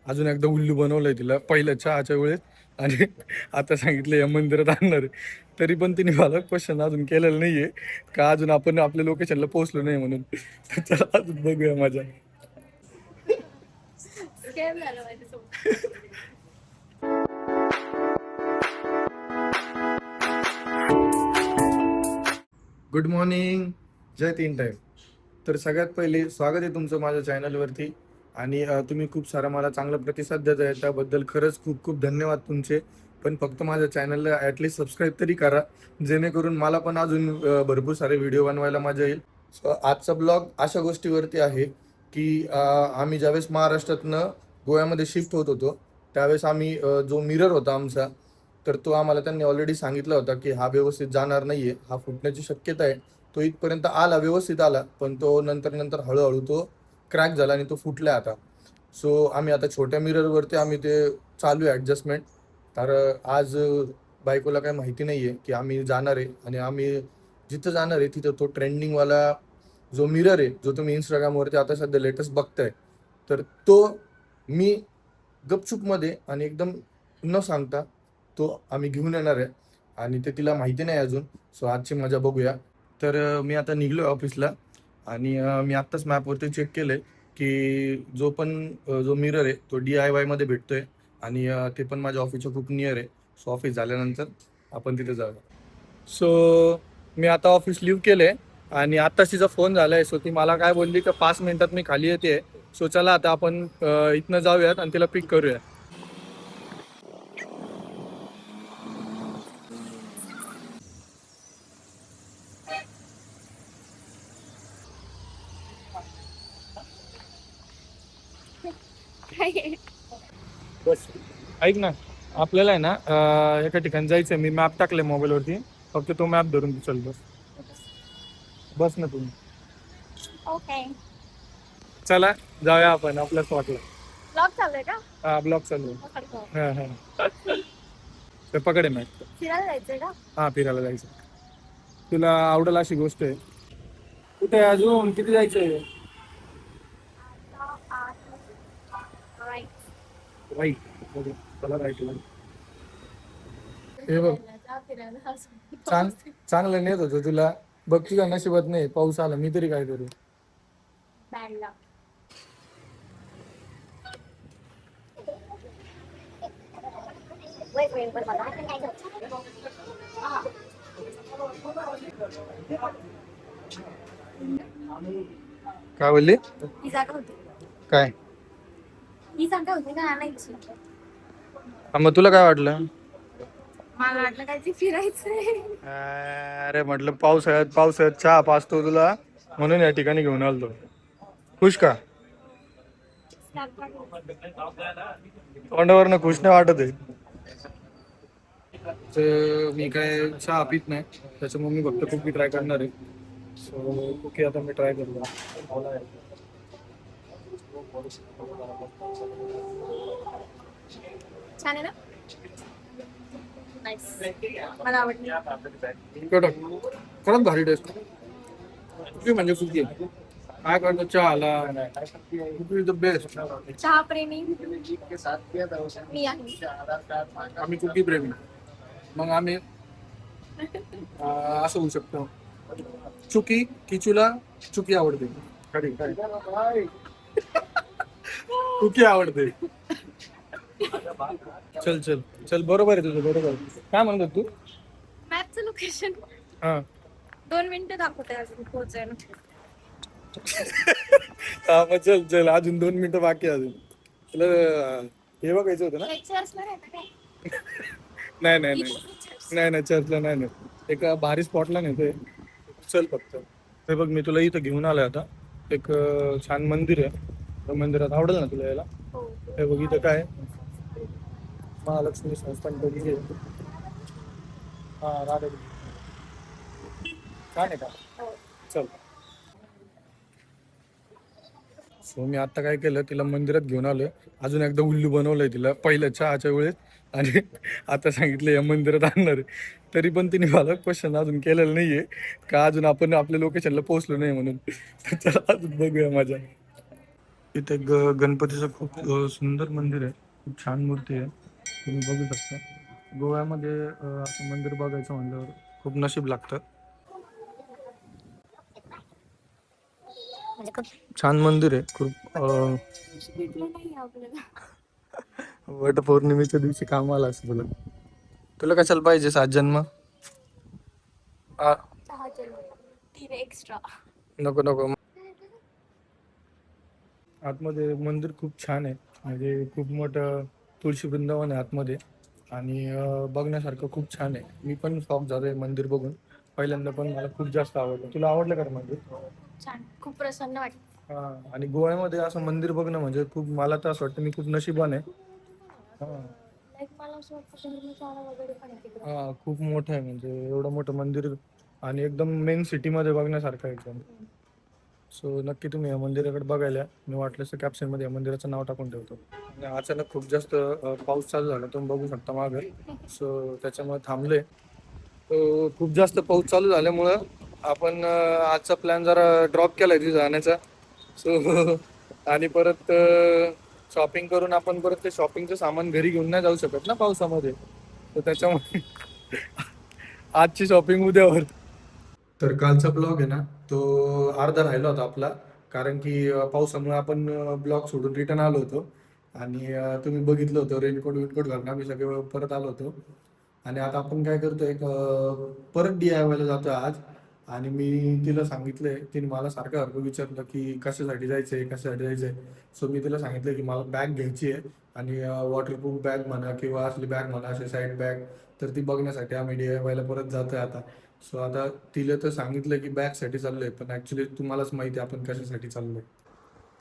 अजून एकदा उल्लू बनवलंय तिला पहिल्या चहाच्या वेळेस. आणि आता सांगितलं या मंदिरात आणणार आहे. तरी पण तिने मला क्वेश्चन अजून केलेलं नाहीये का अजून आपण आपल्या लोकेशनला पोहोचलो नाही म्हणून. तर चला अजून बघूया माझ्या. Good morning. जय तीन टाईम. तर सगळ्यात पहिले स्वागत आहे तुमचं माझ्या चॅनलवरती. आणि तुम्ही खूप सारा मला चांगला प्रतिसाद देत आहे, त्याबद्दल खरंच खूप खूप धन्यवाद तुमचे. पण फक्त माझ्या चॅनलला ॲटलिस्ट सबस्क्राईब तरी करा, जेणेकरून मला पण अजून भरपूर सारे व्हिडिओ बनवायला मजा येईल. सो आजचा ब्लॉग अशा गोष्टीवरती आहे की आम्ही ज्यावेळेस महाराष्ट्रातनं गोव्यामध्ये शिफ्ट होत होतो, त्यावेळेस आम्ही जो मिरर होता आमचा, तर तो आम्हाला त्यांनी ऑलरेडी सांगितला होता की हा व्यवस्थित जाणार नाहीये, हा फुटण्याची शक्यता आहे. तो इथपर्यंत आला, व्यवस्थित आला, पण तो नंतर नंतर हळूहळू तो क्रॅक झाला आणि तो फुटला आता. सो आम्ही आता छोट्या मिररवरती आम्ही ते चालू आहे ॲडजस्टमेंट. तर आज बायकोला काही माहिती नाही आहे की आम्ही जाणार आहे, आणि आम्ही जिथं जाणार आहे तिथं तो ट्रेंडिंगवाला जो मिरर आहे, जो तुम्ही इंस्टाग्रामवरती आता सध्या लेटेस्ट बघताय, तर तो मी गपचूपमध्ये आणि एकदम न सांगता तो आम्ही घेऊन येणार आहे. आणि ते तिला माहिती नाही अजून. सो आजची मजा बघूया. तर मी आता निघलो आहे ऑफिसला. आणि मी आत्ताच मॅपवरती चेक केलं आहे की जो मिरर आहे तो DIY भेटतोय. आणि ते पण माझ्या ऑफिसच्या खूप नियर आहे. सो ऑफिस झाल्यानंतर आपण तिथे जाऊया. सो मी आता ऑफिस लिव्ह केलं आहे, आणि आत्ताच तिचा फोन झाला आहे. सो ती मला काय बोलली की 5 मिनिटात मी खाली येते. सो चला आता आपण इथनं जाऊयात आणि तिला पिक करूया. बस ऐक ना, आपल्याला आहे ना एका ठिकाणी जायचं आहे. मी मॅप टाकले मोबाईलवरती, फक्त तो मॅप धरून चल. बस बस ना तुम्ही. ओके. चला जाऊया आपण आपल्या स्पॉटला. ब्लॉग चालू आहे का? हा, ब्लॉक चालू आहे. हा हा, तर पकडे मॅप. फिरायला जायचंय का? हा, फिरायला जायचं. तुला आवडेल अशी गोष्ट आहे. कुठे आहे अजून, किती जायचंय? राईट. राईट. चला राईटला. हे बघ, फिरायला चांगलं नेत होतो तुला. बघ तुझ्या नशिबात नाही पाऊस आला, मी तरी काय करू. बॅड लक. काय बोलली? ही जागा होती. काय? ही जागा होती का आणायची? मग तुला काय वाटलं? मला वाटलं काय ते फिरायचंय. अरे म्हटलं पावसाळ्यात चहा पाचतो तुला, म्हणून या ठिकाणी घेऊन आलतो. खुश का? तोंडावरनं खुश नाही वाटत आहे. तर मी काय चहा पित नाही, त्याच्यामुळे मी फक्त कुकी ट्राय करणार आहे. सो कुकी आता मी ट्राय करतो. छान आहे ना? नाईस. मला आवडली. खरंच भारी टेस्ट. कुकी म्हणजे कुकी. काय करतो चहा आला, कुकी इज द बेस्ट. चहा प्रेमी मी आहे. आम्ही कुकी प्रेमी. मग आम्ही असं होऊ शकतो. चुकी किचूला चुकी आवडते. खरी काय कुकी आवडते. चल चल चल, बरोबर आहे तुझं, बरोबर आहे. काय म्हणतो तू? मॅपचं लोकेशन हा 2 मिनिटं दाखवते अजून पोहोचायला. हा, मग चल चल, अजून 2 मिनिटं बाकी आहे अजून. तुला हे बघायचं होतं ना? लेक्चर असणार आहे का काय? नाही नाही नाही नाही नाही, चर्चला नाही नाही. एका भारी स्पॉटला नेतोय. चल फक्त. हे बघ, मी तुला इथं घेऊन आलोय आता. एक छान मंदिर आहे. त्या मंदिरात आवडेल ना तुला यायला? हो. हे बघ, इथं काय महालक्ष्मी संस्थान बघितली. हा, राधा. छान आहे का? हो. चल. सो मी आता काय केलं, तिला मंदिरात घेऊन आलोय. अजून एकदा उल्लू बनवलंय तिला पहिल्या चहाच्या वेळेस. आणि आता सांगितलं या मंदिरात आणणार आहे. तरी पण तिने मला क्वेश्चन अजून केलेलं नाहीये का अजून आपण आपल्या लोकेशनला पोहोचलो नाही म्हणून. तर चला अजून बघूया मजा. इथे गणपतीचं खूप सुंदर मंदिर आहे. खूप छान मूर्ती आहे, तुम्ही बघू शकता. गोव्यामध्ये असं मंदिर बघायचं म्हणल्यावर खूप नशीब लागतं. म्हणजे खूप छान मंदिर आहे खूप. भेटलं नाही आपल्याला. वटपौर्णिमेच्या दिवशी कामाला असं तुला तुला कशाला पाहिजे 7 जन्म? आ, 6 जण 3 एक्स्ट्रा. नको नको. आतमध्ये मंदिर खूप छान आहे, म्हणजे खूप मोठं तुळशी वृंदावन आहे आतमध्ये. आणि बघण्यासारखं खूप छान आहे. मी पण शॉक झालोय मंदिर बघून पहिल्यांदा, पण मला खूप जास्त आवडलं. तुला आवडलं का रे मंदिर? छान, खूप प्रसन्न वाटतं. हा. आणि गोव्यामध्ये असं मंदिर बघणं म्हणजे खूप, मला तर असं वाटतं मी खूप नशिबान आहे. हा. लाईक मला असं वाटतं धर्मशाळा वगैरे पण आहे तिकडं. हा, खूप मोठं आहे, म्हणजे एवढं मोठं मंदिर आणि एकदम मेन सिटीमध्ये बघण्यासारखं आहे एकदम. सो नक्की तुम्ही या मंदिराकडे बघायला या. मी वाटलं तर कॅप्शनमध्ये या मंदिराचं नाव टाकून ठेवतो. आणि अचानक खूप जास्त पाऊस चालू झाला, तुम्ही बघू शकता मागं. सो त्याच्यामुळे थांबले. तो खूप जास्त पाऊस चालू झाल्यामुळं आपण आजचा प्लॅन जरा ड्रॉप केलाय तिथे जाण्याचा. सो आणि परत शॉपिंग करून आपण परत ते शॉपिंगचं सामान घरी घेऊन नाही जाऊ शकत ना पावसामध्ये. तर त्याच्यामुळे आजची शॉपिंग उद्यावर. तर कालचा ब्लॉग आहे ना, तो अर्धा राहिला होता आपला. कारण की पावसामुळे आपण ब्लॉग सोडून रिटर्न आलो होतो. आणि तुम्ही बघितलं होतं रेनकोट विनकोट घालून आम्ही सगळे परत आलो होतो. आणि आता आपण काय करतोय, परत DIY जातो आज. आणि मी तिला सांगितलंय, तिने मला सारखं विचारलं की कशासाठी जायचंय कशासाठी जायचंय. सो मी तिला सांगितलं की मला बॅग घ्यायची आहे. आणि वॉटरप्रूफ बॅग म्हणा किंवा असली बॅग म्हणा, अशी साईड बॅग. तर ती बघण्यासाठी आम्ही DIY परत जातोय आता. सो आता तिला तर सांगितलं की बॅगसाठी चाललोय, पण ऍक्च्युली तुम्हालाच माहिती आहे आपण कशासाठी चाललोय.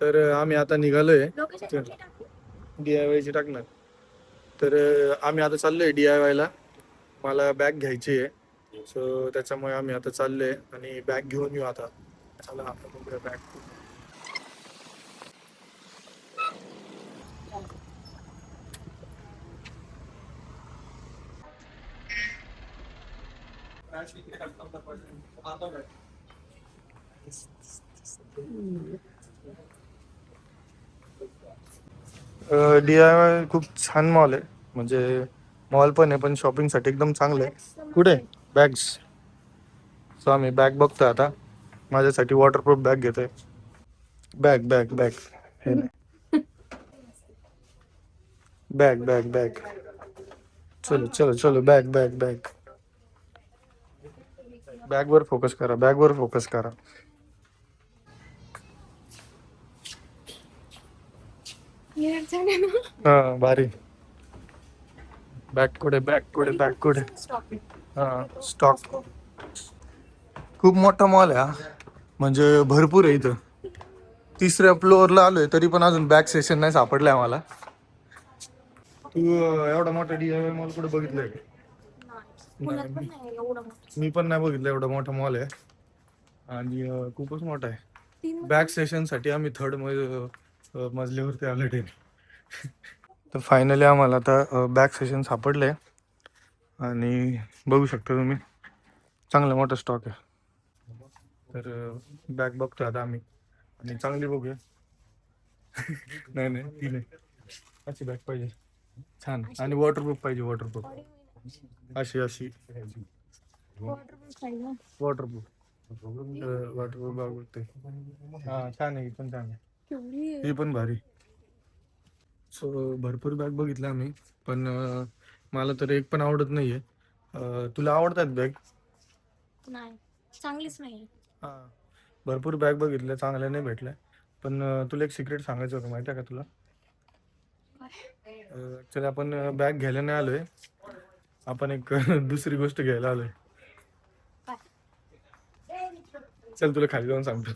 तर आम्ही आता निघालोय. लोकेशन कुठली टाकू? DIY ची टाकणार. तर आम्ही आता चाललोय DIY ला. मला बॅग घ्यायची आहे. सो त्याच्यामुळे आम्ही आता चाललोय आणि बॅग घेऊन येऊ आता. चला आता बघूया बॅग. DIY खूप छान मॉल आहे, म्हणजे मॉल पण आहे पण शॉपिंगसाठी एकदम चांगलं आहे. कुठे बॅग्स? सो आम्ही बॅग बघतोय आता. माझ्यासाठी वॉटरप्रूफ बॅग घेतोय. बॅग बॅग बॅग हे नाही, बॅग बॅग बॅग. चलो चलो चलो, बॅग बॅग बॅग. बॅगवर फोकस करा, बॅगवर फोकस करा. हा भारी. बॅग कुठे बॅग कुठे बॅग कुठे? हा स्टॉक. खूप मोठा मॉल आहे हा, म्हणजे भरपूर आहे इथं. 3ऱ्या फ्लोअरला आलोय तरी पण अजून बॅग सेशन नाही सापडलंय आम्हाला. तू एवढा मोठा DIY मॉल कुठे बघितलंय का? पुण्यात पण नाही एवढं मोठं. मी पण नाही बघितलं एवढा मोठा मॉल आहे. आणि खूपच मोठा आहे. 3 बॅग सेशन साठी आम्ही थर्ड मजल्यावरती आलो. तर फायनली आम्हाला आता बॅग सेशन सापडले. आणि बघू शकता तुम्ही, चांगला मोठा स्टॉक आहे. तर बॅग बघतो आता आम्ही, आणि चांगली बघूया. नाही नाही ती नाही, अशी बॅग पाहिजे छान. आणि वॉटरप्रूफ पाहिजे, वॉटरप्रूफ अशी अशी वॉटरप्रूफ. वॉटरप्रूफ बॅग बघते. हा छान आहे, ही पण छान आहे, ही पण भारी. सो भरपूर बॅग बघितल्या आम्ही, पण मला तर एक पण आवडत नाहीये. तुला आवडतात बॅग? नाही, चांगलीच नाही. हा, भरपूर बॅग बघितल्या, चांगल्या नाही भेटल्या. पण तुला एक सिक्रेट सांगायचं होतं, माहिती आहे का तुला? ऍक्च्युली आपण बॅग घ्यायला नाही आलोय, आपण एक दुसरी गोष्ट घ्यायला आलोय. चल तुला खाली जाऊन सांगतो.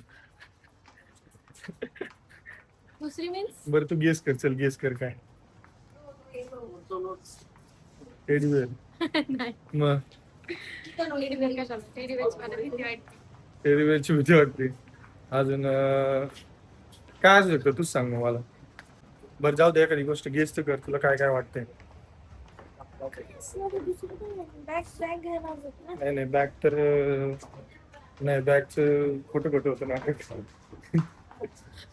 दुसरी मीन्स बरं तू गेस कर, चल गेस कर काय. Teddy bear. नाही. मग टेडी बेअर कशाला? टेडी बेअरची मला भीती वाटते. टेडी बेअरची भीती वाटते. अजून काय असू शकतं तूच सांग मग मला. बरं जाऊ दे, एखादी गोष्ट गेस तर कर, तुला काय काय वाटतंय. बॅग घ्यायला आवडत ना. नाही नाही बॅग तर नाही, बॅगचं खोटं खोटं होतं ना.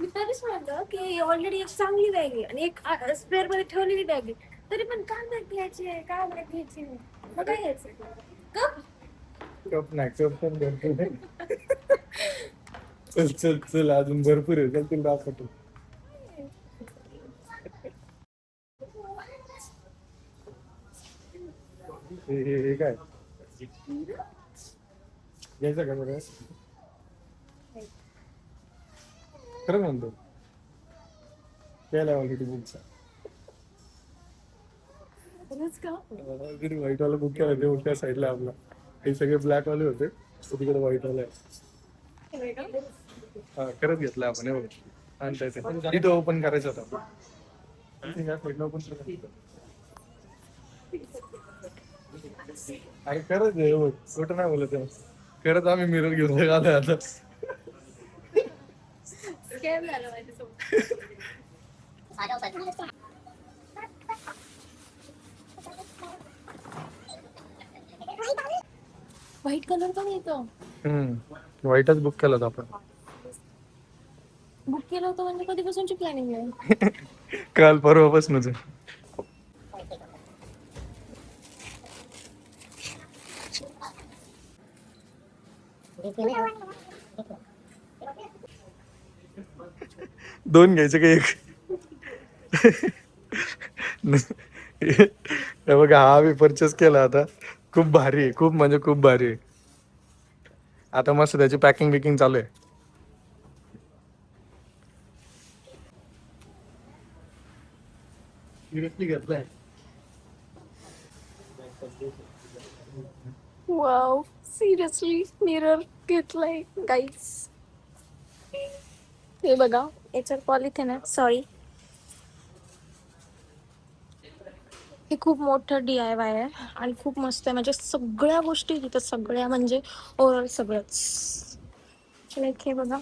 मी तरीच म्हणलं की ऑलरेडी एक चांगली बॅग आहे आणि एक स्पेअर मध्ये ठेवलेली बॅग आहे. तरी पण काय बॅग घ्यायची आहे, काय बॅग घ्यायची आहे? मग काय घ्यायचं? कप? कप नाही, कप पण भरपूर आहे. चल चल चल, अजून भरपूर आहे. चल तुला दाखवतो. हे काय घ्यायचं का बरं? खरं म्हणतो त्याला ऑलरेडी बुकचा खरंच का? ऑलरेडी व्हाईट वाला बुक केला ते उलट्या साईडला आपला. हे सगळे ब्लॅक वाले होते, तो तिकडे व्हाईट वाला आहे. होय का? हा खरंच घेतला आपण. हे बघ आणता येते, इथं ओपन करायचं होतं आपण. या साईडला ओपन करायचं. अरे खरंच आहे, हे बघ कुठं नाही बोलत आहे. खरंच आम्ही मिरर घेऊन आलोय आता. स्कॅम झालं माझ्यासोबत. व्हाईट कलर पण येतो. व्हाईटच बुक केला होता आपण. बुक केलं होतं म्हणजे कधीपासूनची प्लॅनिंग आहे? काल परवापासूनच. दोन घ्यायचे का एक? हे बघा, हा मी परचेस केला आता. खूप भारी आहे, खूप म्हणजे खूप भारी आहे. आता मस्त त्याची पॅकिंग बिकिंग चालू आहे. सिरियसली घेतलाय. वाव, सिरियसली मिरर घेतलाय गाईस. हे बघा, याच्यात पॉलिथिन आहे. सॉरी, हे खूप मोठं DIY आहे आणि खूप मस्त आहे. म्हणजे सगळ्या गोष्टी तिथं, सगळ्या म्हणजे ओव्हरऑल सगळंच. लाईक हे बघा,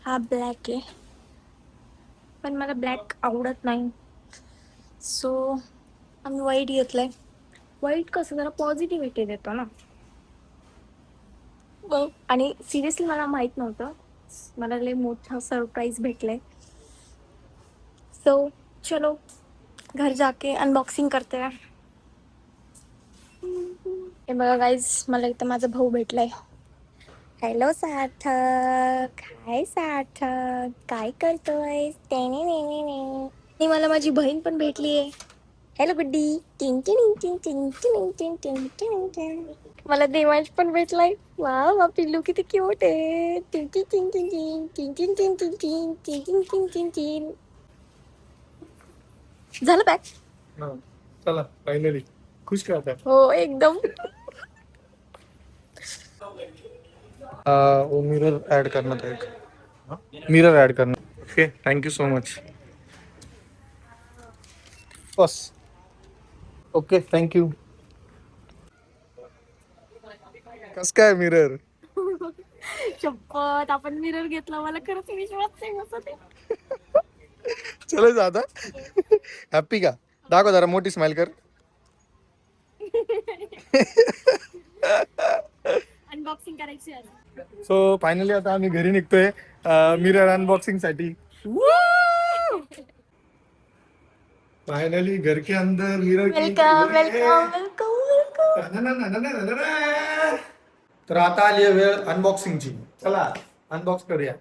हा ब्लॅक आहे पण मला ब्लॅक आवडत नाही, सो आम्ही व्हाईट घेतलंय. व्हाईट कसं जरा पॉझिटिव्हिटी देतो ना. आणि सिरियसली मला माहित नव्हतं, मला लय मोठं सरप्राईज भेटलंय. सो चलो घर जाके अनबॉक्सिंग करते हैं. हे बघा गाईज, मला इथं माझा भाऊ भेटलाय. हॅलो सार्थक. हाय सार्थक, काय करतोय? आणि मला माझी बहीण पण भेटली आहे. हॅलो गुड्डी. टिंग टिंग टिंग टिंग टिंग टिंग टिंग टिंग टिंग. मला देवांश पण भेटलाय. वा पिल्लू किती क्यूट आहे. टिंग टिंग टिंग टिंग टिंग टिंग टिंग टिंग टिंग टिंग टिंग टिंग टिंग टिंग. झालं पॅक? चला फायनली खुश का आता? हो एकदम. वो मिरर ऐड करना था एक. मिरर ऐड करना. Okay, thank you so much. Bus. Okay, thank you. कस काय मिरर? शपथ, आपण मिरर घेतला. मला खरंच विश्वास नाही बसत आहे. चलो आता. हॅपी का? दाखव जरा, मोठी स्माइल कर. अनबॉक्सिंग करायची आहे. सो फायनली आता आम्ही घरी निघतोय मिरर अनबॉक्सिंग साठी. फायनली घर के अंदर मिरर की वेलकम वेलकम वेलकम वेलकम. तर आता आली आहे वेळ अनबॉक्सिंगची. चला अनबॉक्स करूया.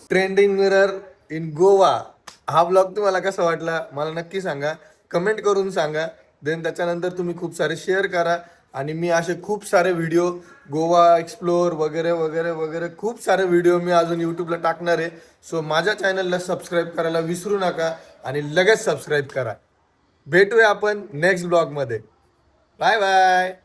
Trending mirror in Goa. हा ब्लॉग तुम्हाला कसा वाटला मला नक्की सांगा, कमेंट करून सांगा. देन त्याच्यानंतर तुम्ही खूप सारे शेअर करा आणि मी असे खूप सारे व्हिडिओ गोवा एक्सप्लोर वगैरे वगैरे वगैरे खूप सारे व्हिडिओ मी अजून यूट्यूबला टाकणार आहे. सो माझ्या चॅनलला सबस्क्राईब करायला विसरू नका आणि लगेच सबस्क्राईब करा. भेटूया आपण नेक्स्ट ब्लॉगमध्ये. Bye bye.